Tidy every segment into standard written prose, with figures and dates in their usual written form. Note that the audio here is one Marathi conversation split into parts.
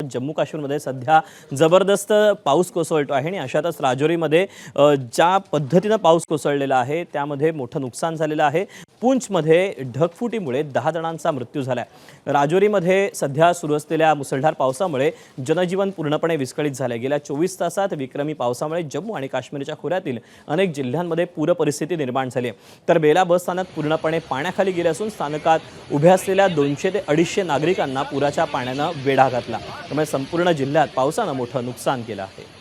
जम्मू काश्मीरमध्ये सध्या जबरदस्त पाऊस कोसळतो आहे आणि अशातच राजौरीमध्ये ज्या पद्धतीने पाऊस कोसळलेला आहे त्यामध्ये मोठं नुकसान झालेलं आहे। पुंछमध्ये ढगफुटीमुळे 10 जणांचा मृत्यू झाला आहे। राजौरीमध्ये सध्या सुरू असलेल्या मुसळधार पावसामुळे जनजीवन पूर्णपणे विस्कळीत झाले। गेल्या 24 तासात विक्रमी पावसामुळे जम्मू आणि काश्मीरच्या खोऱ्यातील अनेक जिल्ह्यांमध्ये पूर परिस्थिती निर्माण झाली आहे। तर बेला बस स्थानक पूर्णपणे पाण्याखाली गेले असून स्थानकात उभे असलेल्या 200 ते 250 नागरिकांना पुराच्या पाण्याने वेढा घातला। त्यामुळे संपूर्ण जिल्ह्यात पावसाने मोठं नुकसान केलं आहे।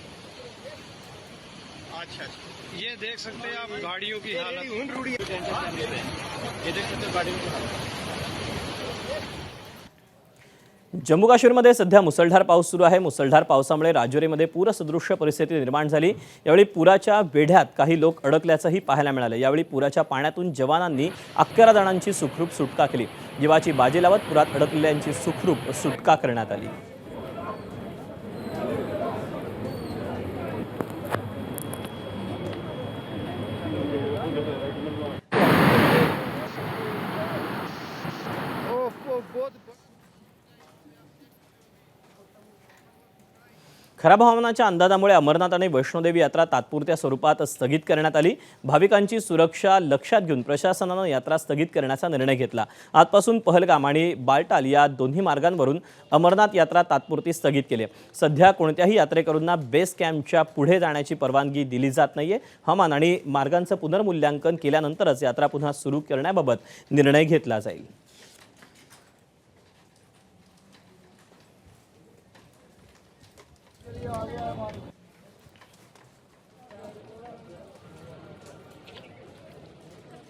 ये देख सकते हैं आप गाड़ियों की हालत, ये देख सकते हैं गाड़ियों की हालत। जम्मू काश्मीरमध्ये सध्या मुसळधार पाऊस सुरू आहे। मुसळधार पावसामुळे राजौरीमध्ये पूरसदृश्य परिस्थिती निर्माण झाली। यावेळी पुराच्या वेढ्यात काही लोक अडकल्याचंही पाहायला मिळालं। यावेळी पुराच्या पाण्यातून जवानांनी 11 जणांची सुखरूप सुटका केली। जीवाची बाजी लावत पुरात अडकलेल्यांची सुखरूप सुटका करण्यात आली। खराब हवामानाच्या अंदाजामुळे अमरनाथ आणि वैष्णोदेवी यात्रा तात्पुरत्या स्वरूपात स्थगित करण्यात आली। भाविकांची सुरक्षा लक्षात घेऊन प्रशासनाने यात्रा स्थगित करण्याचा निर्णय घेतला। आजपासून पहलगाम आणि बालटाल या दोन्ही मार्गांवरून अमरनाथ यात्रा तात्पुरती स्थगित केली आहे। सध्या कोणत्याही यात्रेकरूंना बेस कॅम्पच्या पुढे जाण्याची परवानगी दिली जात नाहीये। हवामान आणि मार्गांचं पुनर्मूल्यांकन केल्यानंतरच यात्रा पुन्हा सुरू करण्याबाबत निर्णय घेतला जाईल।